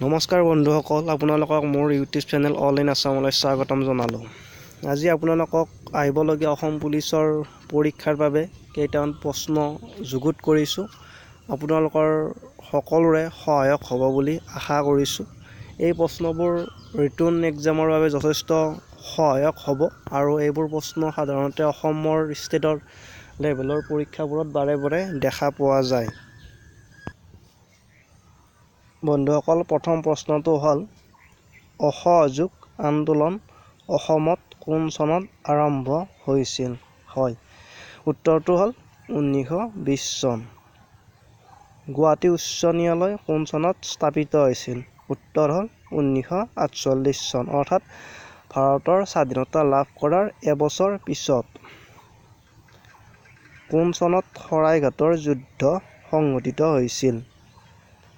নমস্কাৰ বন্ধুসকল, আপোনালোকক মোৰ ইউটিউব চেনেল অল ইন আছামলৈ স্বাগতম জনালোঁ। আজি আপোনালোকক আহিবলগীয়া অসম পুলিচৰ পৰীক্ষাৰ বাবে কেইটামান প্ৰশ্ন যুগুত কৰিছোঁ। আপোনালোকৰ সকলোৰে সহায়ক হ'ব বুলি আশা কৰিছোঁ। এই প্ৰশ্নবোৰ ৰিটেন এক্সামৰ বাবে যথেষ্ট সহায়ক হ'ব আৰু এইবোৰ প্ৰশ্ন সাধাৰণতে অসমৰ ষ্টেটৰ লেভেলৰ পৰীক্ষাবোৰত বাৰে বাৰে দেখা পোৱা যায়। বন্ধুসকল, প্ৰথম প্ৰশ্নটো হ'ল অসহযোগ আন্দোলন অসমত কোন চনত আৰম্ভ হৈছিল? হয়, উত্তৰটো হ'ল 1920 চন। গুৱাহাটী উচ্চ ন্যায়ালয় কোন চনত স্থাপিত হৈছিল? উত্তৰ হ'ল 1948 চন, অৰ্থাৎ ভাৰতৰ স্বাধীনতা লাভ কৰাৰ এবছৰ পিছত। কোন চনত শৰাইঘাটৰ যুদ্ধ সংঘটিত হৈছিল?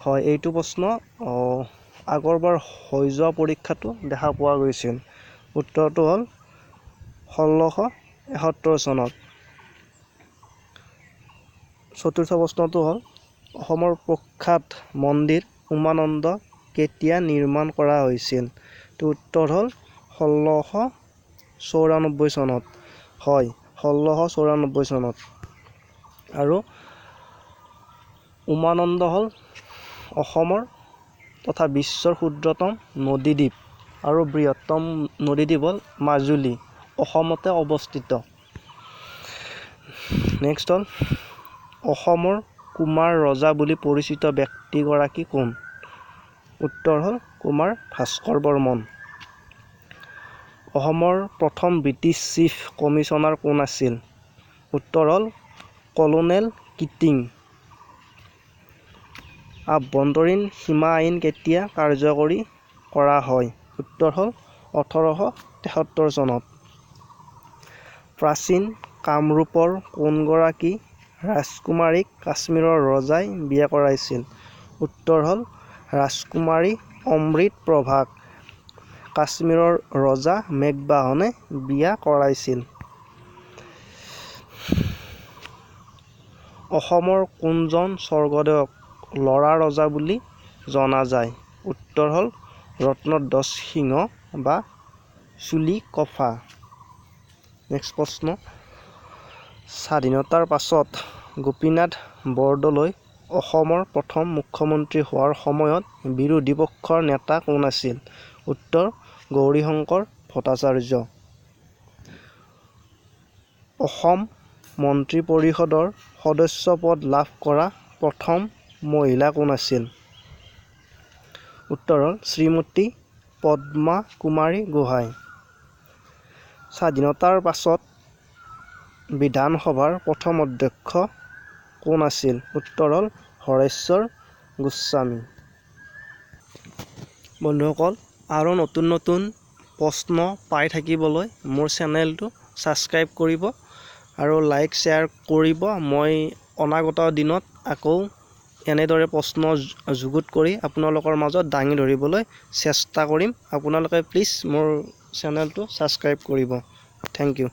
হয়, এইটো প্ৰশ্ন আগৰবাৰ হৈ যোৱা পৰীক্ষাটো দেখা পোৱা গৈছিল। উত্তৰটো হ'ল 1671 চনত। চতুৰ্থ প্ৰশ্নটো হ'ল অসমৰ প্ৰখ্যাত মন্দিৰ উমানন্দ কেতিয়া নিৰ্মাণ কৰা হৈছিল? উত্তৰ হ'ল 1694 চনত। হয়, 1694 চনত। আৰু উমানন্দ হ'ল অসমৰ তথা বিশ্বৰ ক্ষুদ্ৰতম নদীদ্বীপ আৰু বৃহত্তম নদীদ্বীপ হ'ল মাজুলী, অসমতে অৱস্থিত। নেক্সট হ'ল অসমৰ কুমাৰ ৰজা বুলি পৰিচিত ব্যক্তিগৰাকী কোন? উত্তৰ হ'ল কুমাৰ ভাস্কৰ বৰ্মন। অসমৰ প্ৰথম ব্ৰিটিছ চিফ কমিছনাৰ কোন আছিল? উত্তৰ হ'ল কলোনেল কিটিং। আভ্যন্তৰীণ সীমা আইন কেতিয়া কাৰ্যকৰী কৰা হয়? উত্তৰ হ'ল 1873 চনত। প্ৰাচীন কামৰূপৰ কোনগৰাকী ৰাজকুমাৰীক কাশ্মীৰৰ ৰজাই বিয়া কৰাইছিল? উত্তৰ হ'ল ৰাজকুমাৰী অমৃতপ্ৰভাক কাশ্মীৰৰ ৰজা মেঘবাহনে বিয়া কৰাইছিল। অসমৰ কোনজন স্বৰ্গদেউক লৰা ৰজা বুলি জনা যায়? উত্তৰ হ'ল ৰত্নধ্বজ সিংহ বা চুলিকফা। নেক্সট প্ৰশ্ন, স্বাধীনতাৰ পাছত গোপীনাথ বৰদলৈ অসমৰ প্ৰথম মুখ্যমন্ত্ৰী হোৱাৰ সময়ত বিৰোধী পক্ষৰ নেতা কোন আছিল? উত্তৰ গৌৰীশংকৰ ভট্টাচাৰ্য। অসম মন্ত্ৰী পৰিষদৰ সদস্য পদ লাভ কৰা প্ৰথম মহিলা কোন আছিল? উত্তৰ হ'ল শ্ৰীমতী পদ্মা কুমাৰী গোহাঁই। স্বাধীনতাৰ পাছত বিধানসভাৰ প্ৰথম অধ্যক্ষ কোন আছিল? উত্তৰ হ'ল হৰেশ্বৰ গোস্বামী। বন্ধুসকল, আৰু নতুন নতুন প্ৰশ্ন পাই থাকিবলৈ মোৰ চেনেলটো ছাবস্ক্ৰাইব কৰিব আৰু লাইক শ্বেয়াৰ কৰিব। মই অনাগত দিনত আকৌ এনেদৰে প্ৰশ্ন যুগুত কৰি আপোনালোকৰ মাজত দাঙি ধৰিবলৈ চেষ্টা কৰিম। আপোনালোকে প্লিজ মোৰ চেনেলটো ছাবস্ক্ৰাইব কৰিব। Thank U.